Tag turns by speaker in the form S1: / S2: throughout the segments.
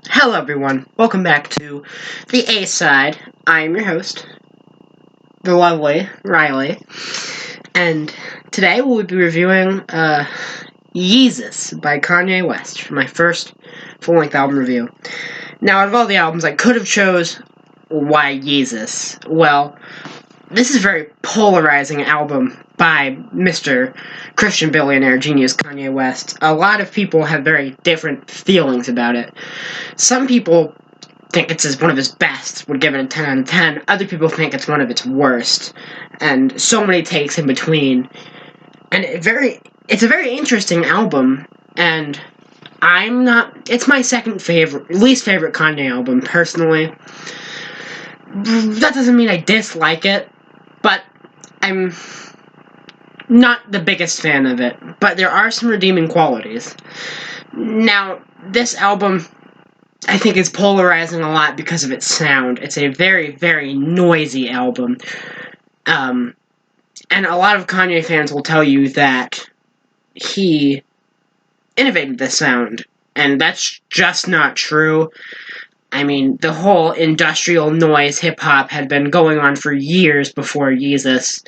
S1: Hello everyone, welcome back to the A-Side. I'm your host, the lovely Riley, and today we'll be reviewing Yeezus by Kanye West for my first full-length album review. Now, out of all the albums I could have chose, why Yeezus? Well, this is a very polarizing album by Mr. Christian billionaire genius Kanye West. A lot of people have very different feelings about it. Some people think it's one of his best, would give it a 10 out of 10. Other people think it's one of its worst. And so many takes in between. And it's a very interesting album, and it's my least favorite Kanye album, personally. That doesn't mean I dislike it, but I'm not the biggest fan of it. But there are some redeeming qualities. Now, this album, I think, is polarizing a lot because of its sound. It's a very, very noisy album. And a lot of Kanye fans will tell you that he innovated this sound, and that's just not true. I mean, the whole industrial noise hip-hop had been going on for years before Yeezus.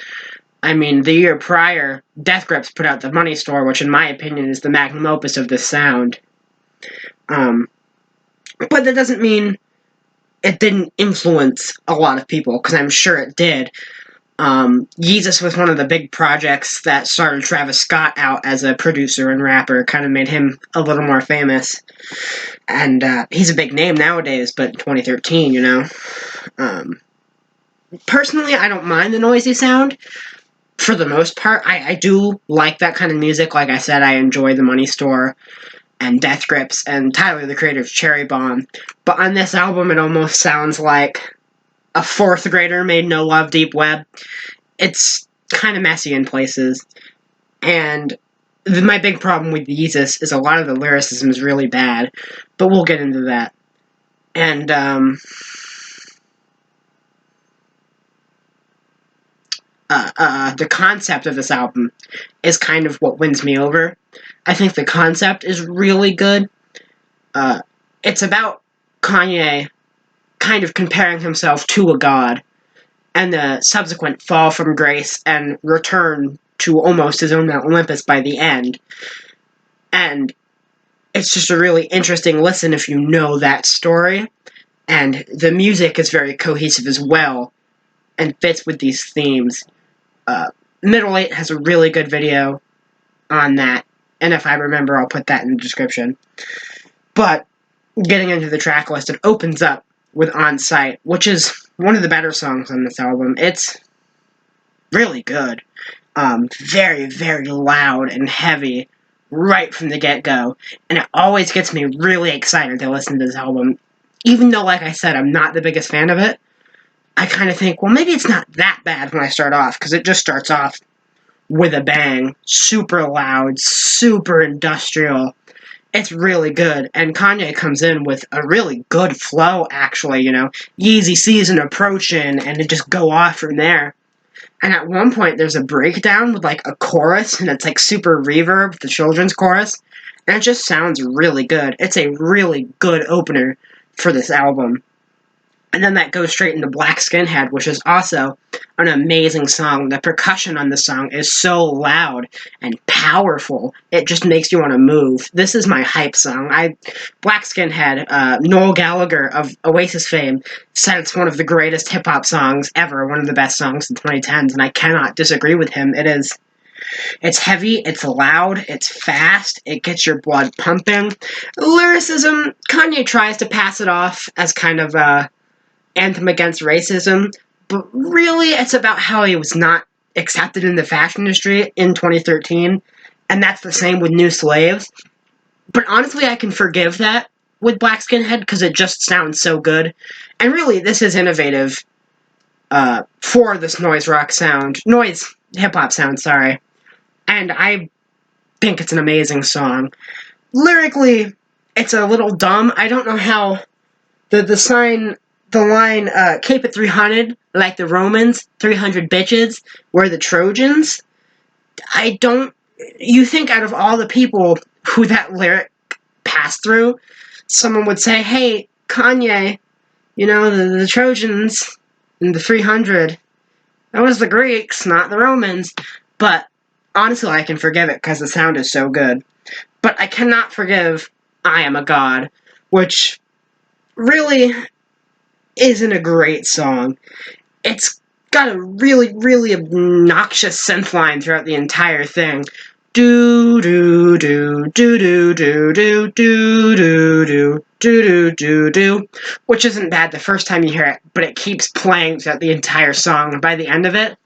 S1: I mean, the year prior, Death Grips put out The Money Store, which in my opinion is the magnum opus of this sound. But that doesn't mean it didn't influence a lot of people, because I'm sure it did. Yeezus was one of the big projects that started Travis Scott out as a producer and rapper, kind of made him a little more famous. And he's a big name nowadays, but in 2013, you know. Personally, I don't mind the noisy sound. For the most part, I do like that kind of music. Like I said, I enjoy The Money Store and Death Grips and Tyler, the Creator's Cherry Bomb. But on this album, it almost sounds like a fourth grader made No Love Deep Web. It's kind of messy in places. And my big problem with Yeezus is a lot of the lyricism is really bad. But we'll get into that. And, the concept of this album is kind of what wins me over. I think the concept is really good. It's about Kanye kind of comparing himself to a god, and the subsequent fall from grace and return to almost his own Mount Olympus by the end. And it's just a really interesting listen if you know that story. And the music is very cohesive as well, and fits with these themes. Middle 8 has a really good video on that, and if I remember, I'll put that in the description. But, getting into the track list, it opens up with On Sight, which is one of the better songs on this album. It's really good. Very, very loud and heavy right from the get-go, and it always gets me really excited to listen to this album. Even though, like I said, I'm not the biggest fan of it, I kind of think, well, maybe it's not that bad when I start off, because it just starts off with a bang. Super loud, super industrial. It's really good, and Kanye comes in with a really good flow, actually, you know. Yeezy season approaching, and it just go off from there. And at one point, there's a breakdown with, like, a chorus, and it's, like, super reverb, the children's chorus, and it just sounds really good. It's a really good opener for this album. And then that goes straight into Black Skinhead, which is also an amazing song. The percussion on the song is so loud and powerful, it just makes you want to move. This is my hype song. Black Skinhead, Noel Gallagher of Oasis fame, said it's one of the greatest hip-hop songs ever, one of the best songs in the 2010s, and I cannot disagree with him. It's heavy, it's loud, it's fast, it gets your blood pumping. Lyricism, Kanye tries to pass it off as kind of a anthem against racism, but really it's about how he was not accepted in the fashion industry in 2013, and that's the same with New Slaves. But honestly, I can forgive that with Black Skinhead, because it just sounds so good, and really, this is innovative for this noise hip-hop sound, sorry, and I think it's an amazing song. Lyrically, it's a little dumb. I don't know how the line, keep it 300, like the Romans, 300 bitches, were the Trojans. You think out of all the people who that lyric passed through, someone would say, hey, Kanye, the Trojans in the 300, that was the Greeks, not the Romans. But honestly, I can forgive it because the sound is so good. But I cannot forgive I Am a God, which really isn't a great song. It's got a really, really obnoxious synth line throughout the entire thing. Do do do do do do do do do do do do do, which isn't bad the first time you hear it, but it keeps playing throughout the entire song. And by the end of it,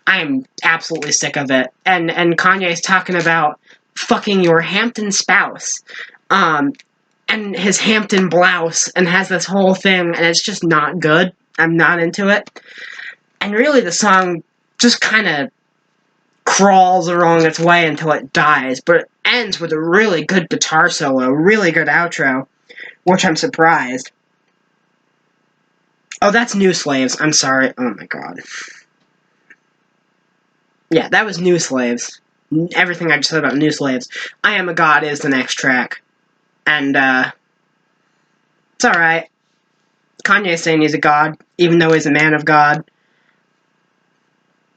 S1: I am absolutely sick of it. And Kanye's talking about fucking your Hampton spouse, and his Hampton blouse, and has this whole thing, and it's just not good. I'm not into it. And really, the song just kind of crawls along its way until it dies, but it ends with a really good guitar solo, really good outro, which I'm surprised. Oh, that's New Slaves. I'm sorry. Oh my god. Yeah, that was New Slaves. Everything I just said about New Slaves. I Am a God is the next track. And, it's alright. Kanye's saying he's a god, even though he's a man of God.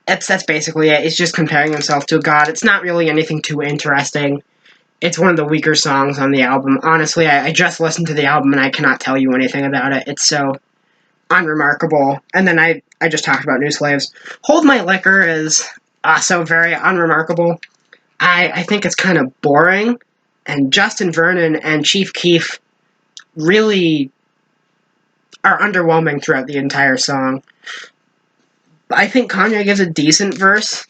S1: That's basically it. He's just comparing himself to a god. It's not really anything too interesting. It's one of the weaker songs on the album. Honestly, I just listened to the album and I cannot tell you anything about it. It's so unremarkable. And then I just talked about New Slaves. Hold My Liquor is so very unremarkable. I think it's kind of boring. And Justin Vernon and Chief Keef really are underwhelming throughout the entire song. I think Kanye gives a decent verse,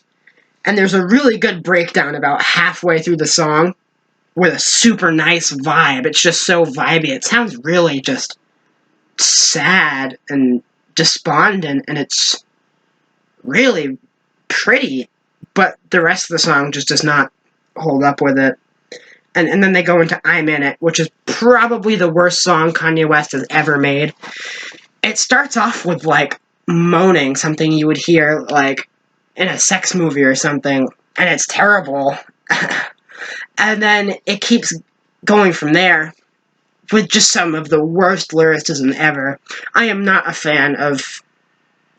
S1: and there's a really good breakdown about halfway through the song with a super nice vibe. It's just so vibey. It sounds really just sad and despondent, and it's really pretty, but the rest of the song just does not hold up with it. And then they go into I'm In It, which is probably the worst song Kanye West has ever made. It starts off with, like, moaning, something you would hear, like, in a sex movie or something, and it's terrible. And then it keeps going from there with just some of the worst lyricism ever. I am not a fan of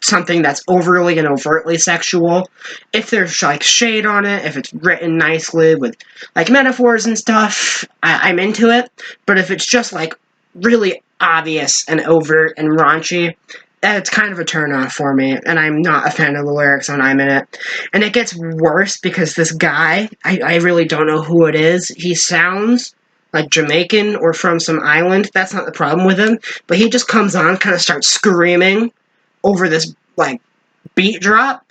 S1: something that's overly and overtly sexual. If there's, like, shade on it, if it's written nicely with, like, metaphors and stuff, I'm into it. But if it's just, like, really obvious and overt and raunchy, it's kind of a turn-off for me, and I'm not a fan of the lyrics on I'm In It. And it gets worse because this guy, I really don't know who it is. He sounds like Jamaican or from some island. That's not the problem with him. But he just comes on, kind of starts screaming over this, like, beat drop,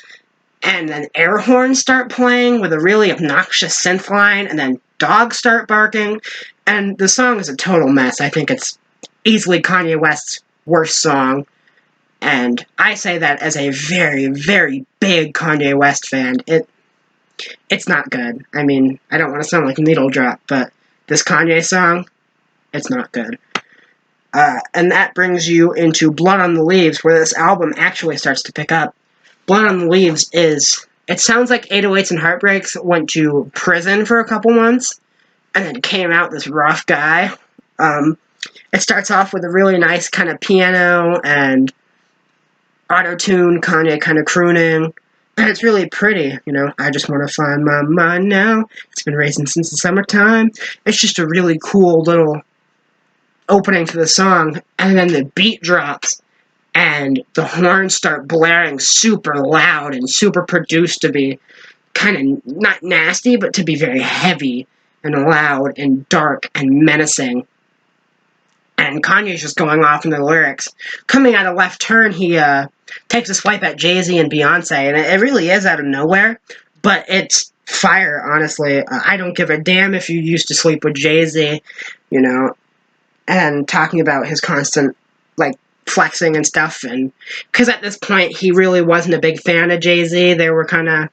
S1: and then air horns start playing with a really obnoxious synth line, and then dogs start barking, and the song is a total mess. I think it's easily Kanye West's worst song, and I say that as a very, very big Kanye West fan. It's not good. I mean, I don't want to sound like Needle Drop, but this Kanye song, it's not good. And that brings you into Blood on the Leaves, where this album actually starts to pick up. Blood on the Leaves it sounds like 808s and Heartbreaks went to prison for a couple months, and then came out this rough guy. It starts off with a really nice kind of piano and auto-tune, Kanye kind of crooning, and it's really pretty, I just want to find my mind now. It's been racing since the summertime. It's just a really cool little opening to the song, and then the beat drops, and the horns start blaring super loud and super produced to be kind of not nasty, but to be very heavy and loud and dark and menacing. And Kanye's just going off in the lyrics. Coming out of Left Turn, he takes a swipe at Jay-Z and Beyonce, and it really is out of nowhere, but it's fire, honestly. I don't give a damn if you used to sleep with Jay-Z, and talking about his constant, like, flexing and stuff, and because at this point he really wasn't a big fan of Jay-Z. They were kind of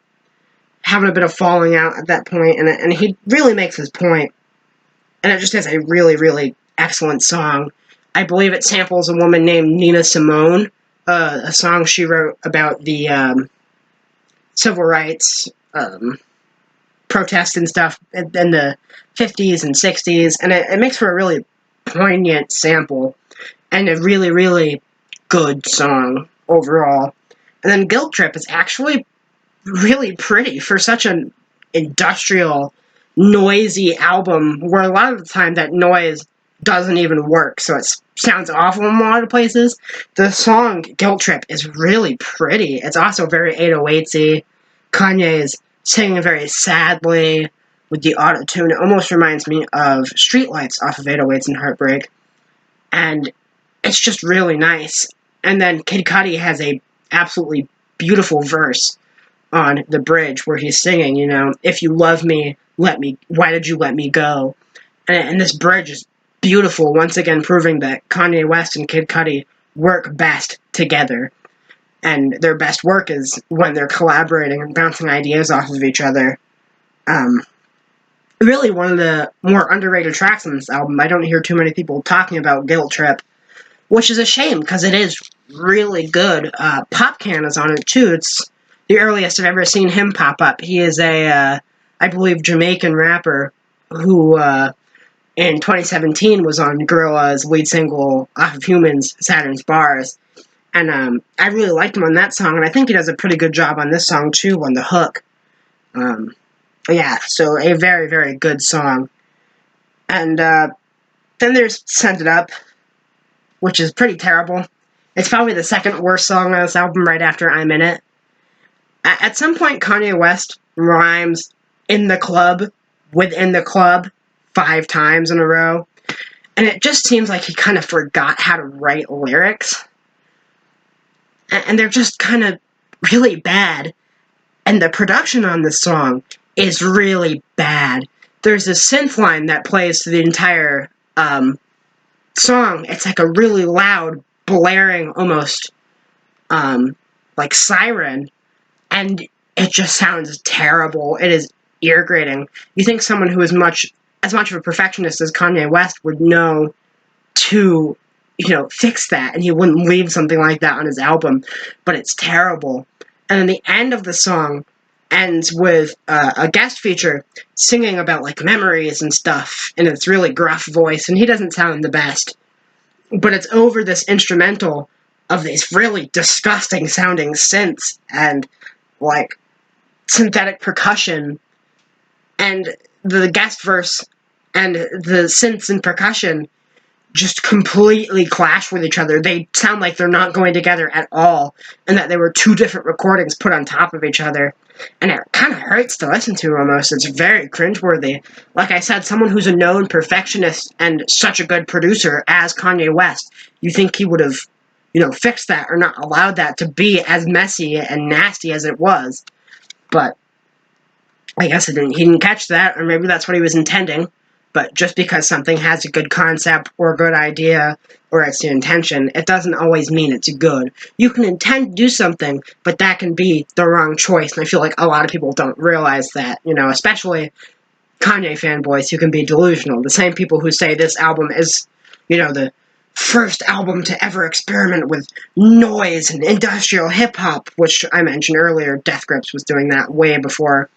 S1: having a bit of falling out at that point, and he really makes his point, and it just is a really, really excellent song. I believe it samples a woman named Nina Simone, a song she wrote about the civil rights protests and stuff in the 50s and 60s, and it makes for a really poignant sample, and a really, really good song overall. And then Guilt Trip is actually really pretty for such an industrial, noisy album where a lot of the time that noise doesn't even work, so it sounds awful in a lot of places. The song Guilt Trip is really pretty. It's also very 808s-y. Kanye is singing very sadly with the auto-tune. It almost reminds me of Streetlights off of 808s and Heartbreak. And it's just really nice. And then Kid Cudi has a absolutely beautiful verse on the bridge where he's singing, if you love me, why did you let me go? And this bridge is beautiful, once again proving that Kanye West and Kid Cudi work best together. And their best work is when they're collaborating and bouncing ideas off of each other. Really one of the more underrated tracks on this album. I don't hear too many people talking about Guilt Trip, which is a shame because it is really good. Popcan is on it too. It's the earliest I've ever seen him pop up. He is a, I believe, Jamaican rapper who in 2017 was on Gorillaz' lead single off of Humans, Saturn's Bars. And I really liked him on that song, and I think he does a pretty good job on this song too, on the hook. Yeah, so a very, very good song. And then there's Send It Up, which is pretty terrible. It's probably the second worst song on this album right after I'm In It. At some point, Kanye West rhymes in the club, within the club, 5 times in a row. And it just seems like he kind of forgot how to write lyrics. And they're just kind of really bad. And the production on this song is really bad. There's a synth line that plays through the entire song. It's like a really loud, blaring, almost like siren. And it just sounds terrible. It is ear-grating. You think someone who is as much of a perfectionist as Kanye West would know to, fix that, and he wouldn't leave something like that on his album, but it's terrible. And then the end of the song ends with a guest feature singing about, like, memories and stuff, in its really gruff voice, and he doesn't sound the best. But it's over this instrumental of these really disgusting sounding synths and, like, synthetic percussion, and the guest verse and the synths and percussion just completely clash with each other. They sound like they're not going together at all, and that they were 2 different recordings put on top of each other. And it kind of hurts to listen to almost. It's very cringeworthy. Like I said, someone who's a known perfectionist and such a good producer as Kanye West, you think he would have, fixed that or not allowed that to be as messy and nasty as it was. But I guess he didn't catch that, or maybe that's what he was intending. But just because something has a good concept or a good idea or it's the intention, it doesn't always mean it's good. You can intend to do something, but that can be the wrong choice. And I feel like a lot of people don't realize that, especially Kanye fanboys who can be delusional. The same people who say this album is, the first album to ever experiment with noise and industrial hip-hop, which I mentioned earlier. Death Grips was doing that way before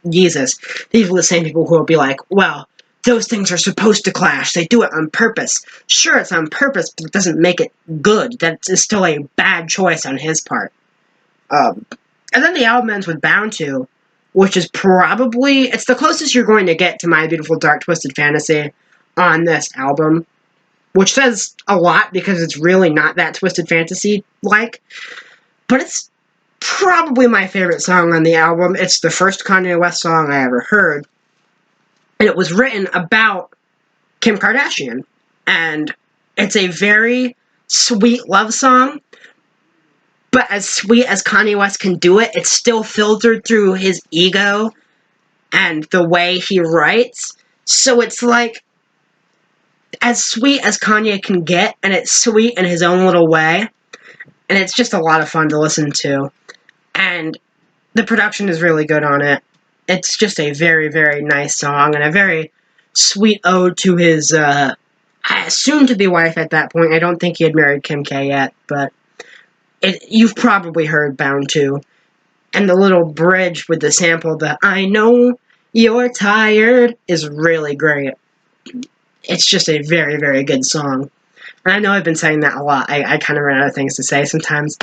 S1: Yeezus. These are the same people who will be like, well, those things are supposed to clash. They do it on purpose. Sure, it's on purpose, but it doesn't make it good. That is still a bad choice on his part. And then the album ends with Bound To, which is probably, it's the closest you're going to get to My Beautiful Dark Twisted Fantasy on this album, which says a lot because it's really not that Twisted Fantasy-like, but it's probably my favorite song on the album. It's the first Kanye West song I ever heard. And it was written about Kim Kardashian. And it's a very sweet love song. But as sweet as Kanye West can do it, it's still filtered through his ego and the way he writes. So it's like as sweet as Kanye can get, and it's sweet in his own little way. And it's just a lot of fun to listen to. And the production is really good on it. It's just a very, very nice song, and a very sweet ode to his soon-to-be wife at that point. I don't think he had married Kim K yet, but you've probably heard Bound To. And the little bridge with the sample, the I know you're tired, is really great. It's just a very, very good song. And I know I've been saying that a lot. I kind of run out of things to say sometimes.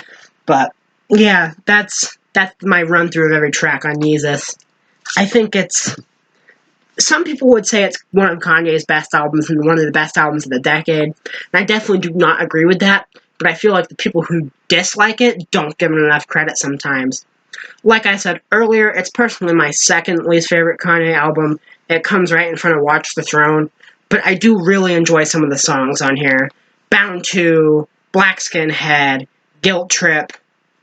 S1: But, yeah, that's my run-through of every track on Yeezus. I think it's... Some people would say it's one of Kanye's best albums and one of the best albums of the decade. And I definitely do not agree with that. But I feel like the people who dislike it don't give it enough credit sometimes. Like I said earlier, it's personally my second least favorite Kanye album. It comes right in front of Watch the Throne. But I do really enjoy some of the songs on here. Bound to, Black Skinhead, Guilt Trip,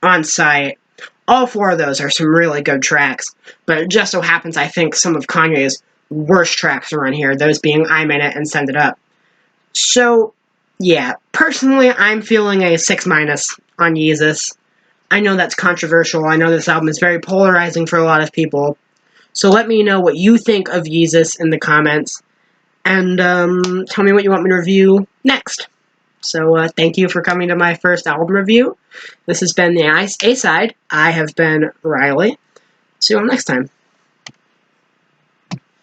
S1: On Sight. All four of those are some really good tracks. But it just so happens I think some of Kanye's worst tracks are on here, those being I'm In It and Send It Up. So, yeah, personally, I'm feeling a 6- on Yeezus. I know that's controversial. I know this album is very polarizing for a lot of people. So let me know what you think of Yeezus in the comments. And tell me what you want me to review next. So thank you for coming to my first album review. This has been the A-Side. I have been Riley. See you all next time.